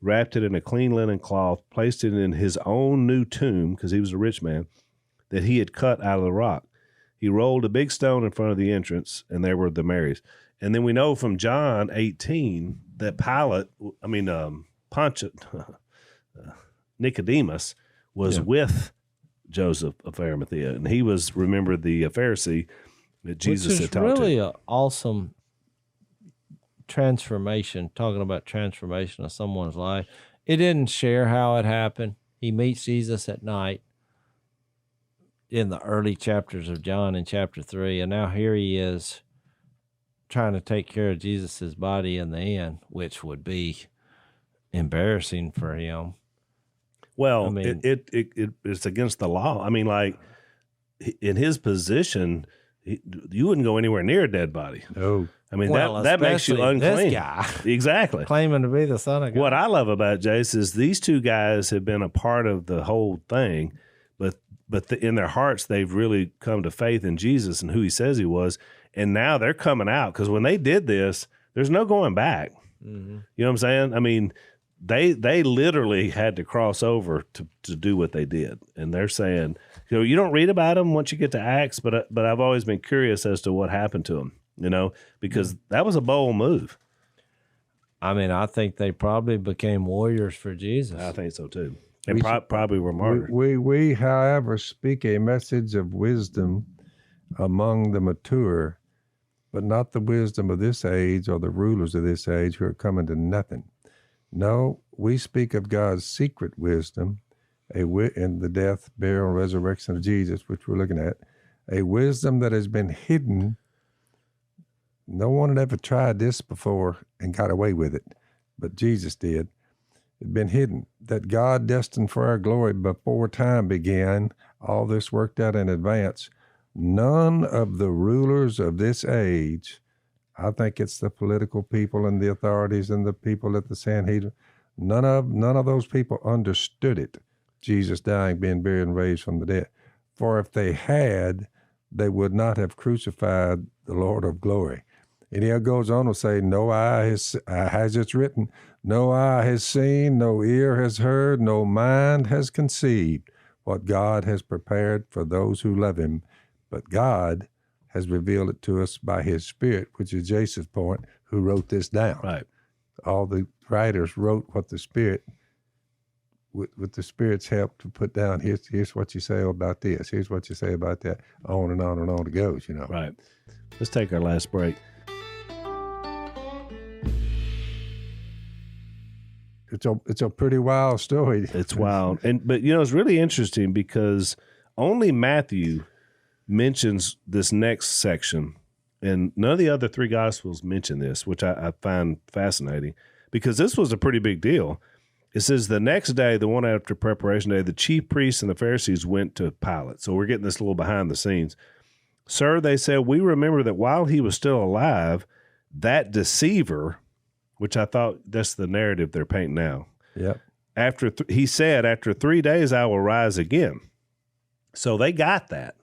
wrapped it in a clean linen cloth, placed it in his own new tomb, because he was a rich man, that he had cut out of the rock. He rolled a big stone in front of the entrance, and there were the Marys. And then we know from John 18 that Nicodemus was with Joseph of Arimathea, and he was, remember, the Pharisee that Jesus had talked to. Which is really an awesome transformation, talking about transformation of someone's life. It didn't share how it happened. He meets Jesus at night in the early chapters of John in chapter 3, and now here he is trying to take care of Jesus's body in the end, which would be embarrassing for him. Well, I mean, it's against the law. I mean, like, in his position, you wouldn't go anywhere near a dead body. No. I mean, that makes you unclean. This guy. Exactly. Claiming to be the Son of God. What I love about Jase is these two guys have been a part of the whole thing, but in their hearts, they've really come to faith in Jesus and who he says he was. And now they're coming out, because when they did this, there's no going back. Mm-hmm. You know what I'm saying? I mean, they literally had to cross over to do what they did. And they're saying, you don't read about them once you get to Acts, but I've always been curious as to what happened to them, because that was a bold move. I mean, I think they probably became warriors for Jesus. I think so too. And probably were martyred. We, however, speak a message of wisdom among the mature, but not the wisdom of this age or the rulers of this age who are coming to nothing. No, we speak of God's secret wisdom, in the death, burial, and resurrection of Jesus, which we're looking at, a wisdom that has been hidden No one had ever tried this before and got away with it, but Jesus did. It had been hidden, that God destined for our glory before time began, all this worked out in advance. None of the rulers of this age, I think it's the political people and the authorities and the people at the Sanhedrin, none of those people understood it, Jesus dying, being buried, and raised from the dead. For if they had, they would not have crucified the Lord of glory. And he goes on to say, no eye has, as it's written, no eye has seen, no ear has heard, no mind has conceived what God has prepared for those who love him. But God has revealed it to us by his Spirit, which is Jase's point, who wrote this down. Right. All the writers wrote what the Spirit, with the Spirit's help, to put down, here's what you say about this, here's what you say about that, on and on and on it goes, you know. Right. Let's take our last break. It's a pretty wild story. It's wild. But it's really interesting because only Matthew mentions this next section, and none of the other three Gospels mention this, which I find fascinating, because this was a pretty big deal. It says, the next day, the one after preparation day, the chief priests and the Pharisees went to Pilate. So we're getting this little behind the scenes. Sir, they said, we remember that while he was still alive, that deceiver, which I thought that's the narrative they're painting now. Yep. He said, after 3 days, I will rise again. So they got that,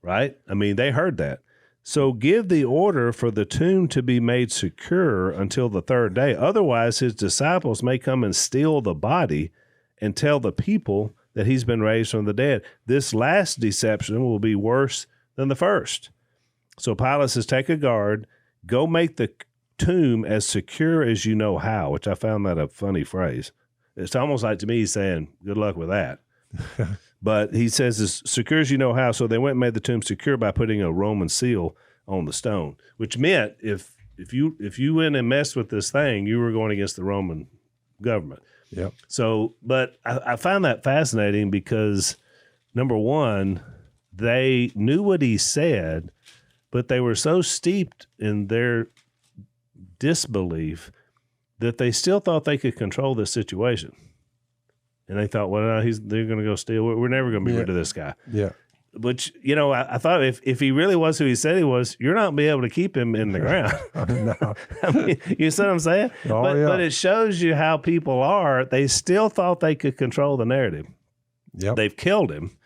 right? I mean, they heard that. So give the order for the tomb to be made secure until the third day. Otherwise, his disciples may come and steal the body and tell the people that he's been raised from the dead. This last deception will be worse than the first. So Pilate says, take a guard, go make the tomb as secure as you know how, which I found that a funny phrase. It's almost like, to me, he's saying, good luck with that. But he says, as secure as you know how. So they went and made the tomb secure by putting a Roman seal on the stone, which meant if you went and messed with this thing, you were going against the Roman government. Yep. So, but I found that fascinating because, number one, they knew what he said, but they were so steeped in their disbelief that they still thought they could control this situation. And they thought, well, no, they're going to go steal. We're never going to be rid of this guy. Yeah. Which, I thought if he really was who he said he was, you're not going to be able to keep him in the ground. No. I mean, you see what I'm saying? But it shows you how people are. They still thought they could control the narrative. Yep. They've killed him,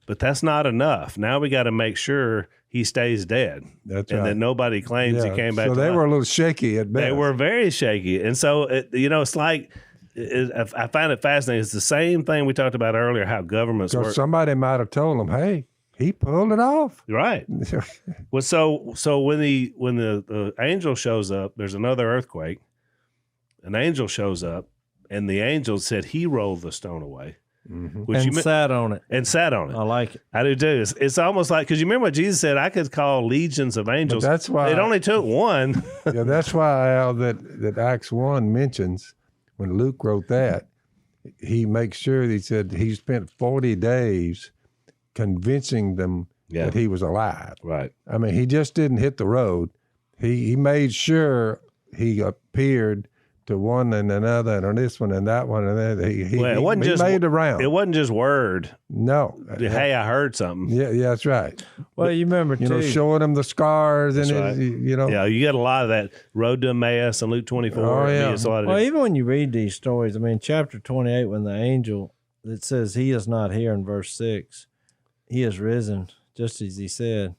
but that's not enough. Now we got to make sure he stays dead. That's and right. that nobody claims he came back. So they were a little shaky at best. They were very shaky. And so, it's like, I find it fascinating. It's the same thing we talked about earlier, how governments work. Somebody might have told them, hey, he pulled it off. Right. Well, so when the angel shows up, there's another earthquake. An angel shows up, and the angel said he rolled the stone away. Mm-hmm. And sat on it. And sat on it. I like it. I do too. It's almost like, because you remember what Jesus said, I could call legions of angels. But that's why it only took one. Yeah, that's why, Al, that Acts 1 mentions, when Luke wrote that, he makes sure, he said he spent 40 days convincing them that he was alive. Right. I mean, he just didn't hit the road. He made sure he appeared to one and another and this one and that one and that. He made the round. It wasn't just word. No. Hey, I heard something. Yeah, that's right. Well, you remember too, showing him the scars and right. Yeah, you get a lot of that. Road to Emmaus and Luke 24. Oh, yeah. Well, even when you read these stories, I mean, chapter 28, when the angel, it says he is not here in verse 6, he is risen, just as he said,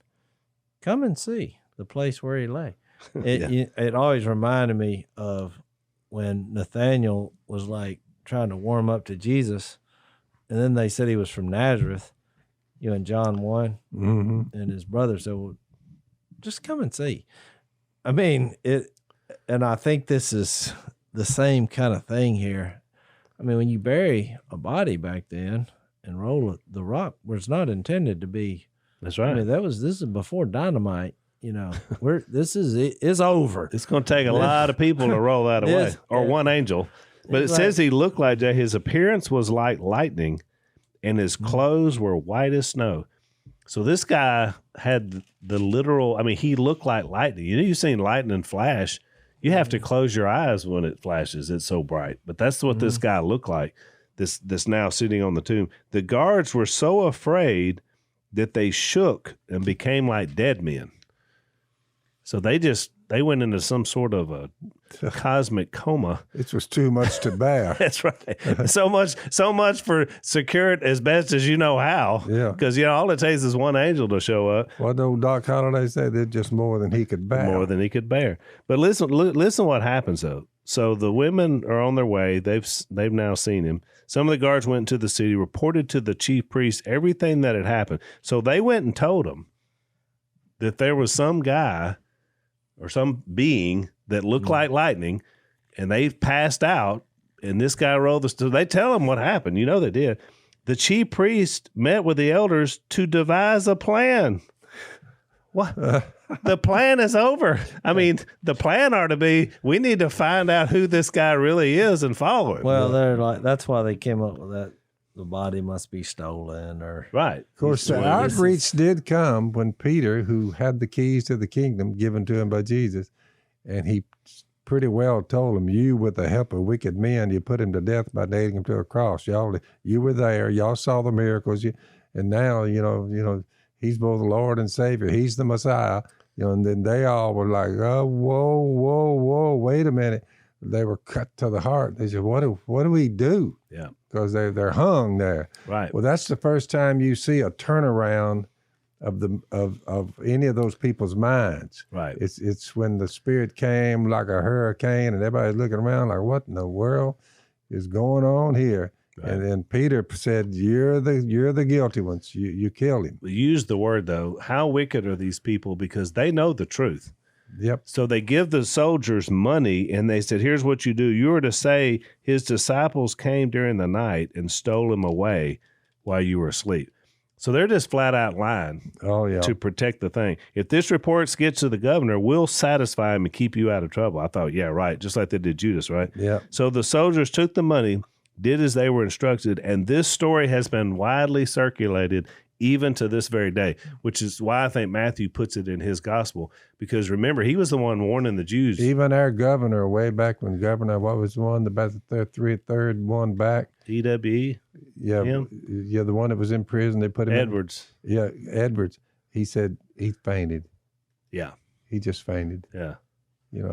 come and see the place where he lay. It always reminded me of when Nathaniel was like trying to warm up to Jesus, and then they said he was from Nazareth, in John 1, mm-hmm. and his brother said, well, just come and see. I mean, and I think this is the same kind of thing here. I mean, when you bury a body back then and roll the rock where it's not intended to be. That's right. I mean, this is before dynamite. It's over. It's going to take a lot of people to roll that away, or one angel. But it says he looked like that. His appearance was like lightning, and his clothes were white as snow. So this guy had the literal, I mean, he looked like lightning. You've seen lightning flash. You have to close your eyes when it flashes. It's so bright. But that's what this guy looked like, this now sitting on the tomb. The guards were so afraid that they shook and became like dead men. So they went into some sort of a cosmic coma. It was too much to bear. That's right. So much for secure it as best as you know how. Yeah. Because, all it takes is one angel to show up. What old Doc Holliday said, they're just more than he could bear. More than he could bear. But listen what happens, though. So the women are on their way. They've now seen him. Some of the guards went into the city, reported to the chief priest everything that had happened. So they went and told him that there was some guy or some being that looked like lightning, and they passed out, and this guy rolled the stone. They tell him what happened. They did. The chief priest met with the elders to devise a plan. What? The plan is over. I mean, the plan ought to be, we need to find out who this guy really is and follow him. Well, they're like, that's why they came up with that. The body must be stolen, or right. Of course, the outreach did come when Peter, who had the keys to the kingdom given to him by Jesus, and he pretty well told him, "You, with the help of wicked men, you put him to death by nailing him to a cross. You were there. Y'all saw the miracles. And now, he's both the Lord and Savior. He's the Messiah." And then they all were like, "Oh, whoa, wait a minute." They were cut to the heart. They said, what do we do? Yeah. Because they're hung there. Right. Well, that's the first time you see a turnaround of any of those people's minds. Right. It's when the Spirit came like a hurricane, and everybody's looking around like, what in the world is going on here? Right. And then Peter said, "You're the guilty ones. You killed him." We use the word, though. How wicked are these people? Because they know the truth. Yep. So they give the soldiers money, and they said, "Here's what you do. You are to say his disciples came during the night and stole him away while you were asleep." So they're just flat out lying to protect the thing. If this report gets to the governor, we'll satisfy him and keep you out of trouble. I thought, yeah, right, just like they did Judas, right? Yeah. So the soldiers took the money, did as they were instructed, and this story has been widely circulated even to this very day, which is why I think Matthew puts it in his gospel, because remember, he was the one warning the Jews. Even our governor, way back when governor, what was the one, about the third one back? EWE? Yeah, him? Yeah, the one that was in prison, they put him Edwards. Edwards. He said he fainted. Yeah. He just fainted. Yeah.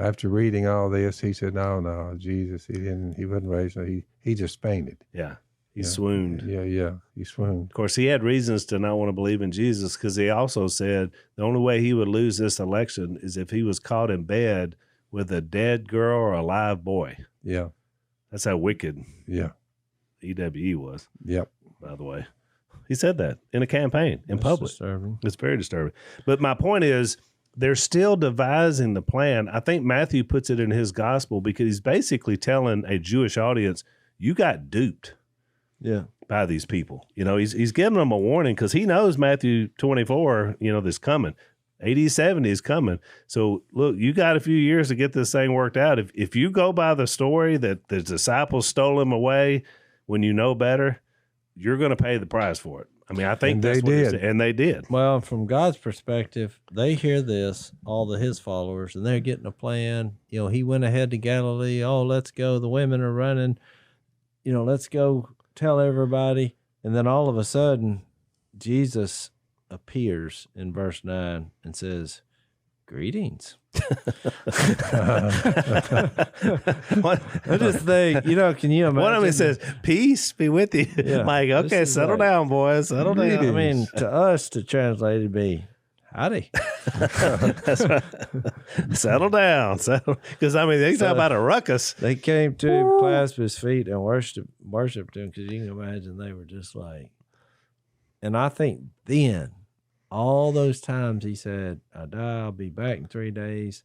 After reading all this, he said, no, Jesus, he wasn't raised. He just fainted. Yeah. He swooned. Yeah, he swooned. Of course, he had reasons to not want to believe in Jesus, because he also said the only way he would lose this election is if he was caught in bed with a dead girl or a live boy. Yeah. That's how wicked EWE was. Yep. By the way. He said that in a campaign, in public. Disturbing. It's very disturbing. But my point is, they're still devising the plan. I think Matthew puts it in his gospel because he's basically telling a Jewish audience, you got duped. Yeah. By these people. He's giving them a warning because he knows Matthew 24, this coming. 80, 70 is coming. So, look, you got a few years to get this thing worked out. If you go by the story that the disciples stole him away when you know better, you're going to pay the price for it. I mean, I think that's what they did. And they did. Well, from God's perspective, they hear this, all of his followers, and they're getting a plan. He went ahead to Galilee. Oh, let's go. The women are running. Let's go tell everybody. And then all of a sudden, Jesus appears in verse 9 and says, "Greetings." I just think, can you imagine? One of them says, "Peace be with you." Yeah, like, okay, settle down, boys. Settle down. I mean, to us, to translate, it'd be, "Howdy." That's right. Settle down. Because, they talk about a ruckus. They came to him, clasped his feet, and worshiped him, because you can imagine they were just like, and I think then, all those times he said, "I die, I'll be back in 3 days,"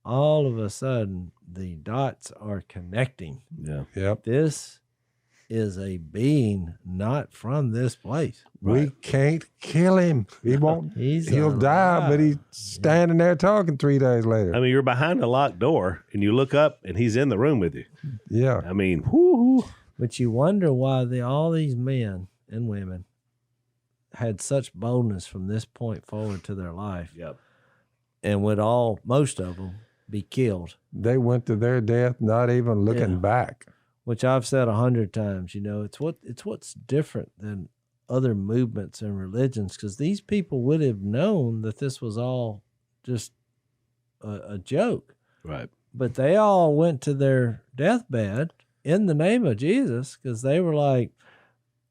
all of a sudden, the dots are connecting. Yeah. Yep. This is a being not from this place. We can't kill him. He won't. He'll die, but he's standing there talking 3 days later. You're behind a locked door, and you look up, and he's in the room with you. Yeah. Whoo. But you wonder why all these men and women had such boldness from this point forward to their life. Yep. And would most of them be killed. They went to their death not even looking back. Which I've said 100 times, it's what's different than other movements and religions, because these people would have known that this was all just a joke. Right. But they all went to their deathbed in the name of Jesus, because they were like,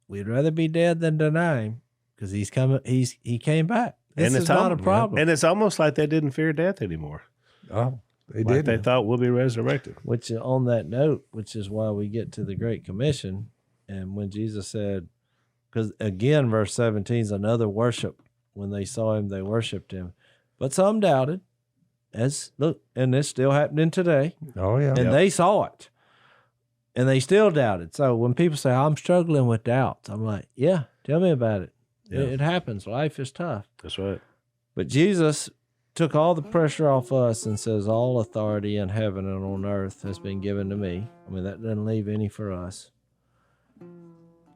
we'd rather be dead than deny him, because he's coming. He came back. This is not a problem. And it's almost like they didn't fear death anymore. Oh, they like did. They thought we'll be resurrected. Which, on that note, which is why we get to the Great Commission, and when Jesus said, because again, verse 17 is another worship. When they saw him, they worshiped him, but some doubted. And this still happening today. Oh yeah, and they saw it, and they still doubted. So when people say, I'm struggling with doubts, I'm like, yeah, tell me about it. Yeah. It happens. Life is tough. That's right. But Jesus took all the pressure off us and says, all authority in heaven and on earth has been given to me. I mean, that doesn't leave any for us.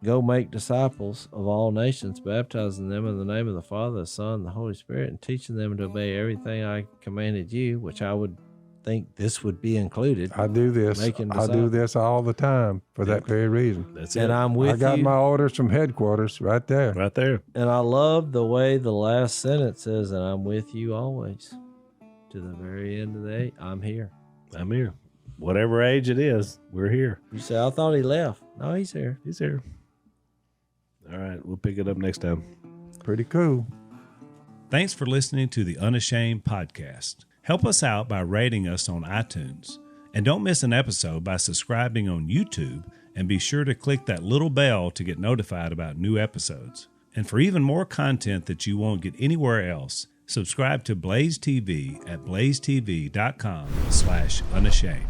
Go make disciples of all nations, baptizing them in the name of the Father, the Son, and the Holy Spirit, and teaching them to obey everything I commanded you, which I would think this would be included. I do this. I do this all the time for that very reason. That's and it. I'm with you. I got my orders from headquarters right there. Right there. And I love the way the last sentence says, and I'm with you always. To the very end of the day, I'm here. I'm here. Whatever age it is, we're here. You say, I thought he left. No, he's here. He's here. All right, we'll pick it up next time. Pretty cool. Thanks for listening to the Unashamed podcast. Help us out by rating us on iTunes. And don't miss an episode by subscribing on YouTube, and be sure to click that little bell to get notified about new episodes. And for even more content that you won't get anywhere else, subscribe to Blaze TV at blazetv.com/unashamed.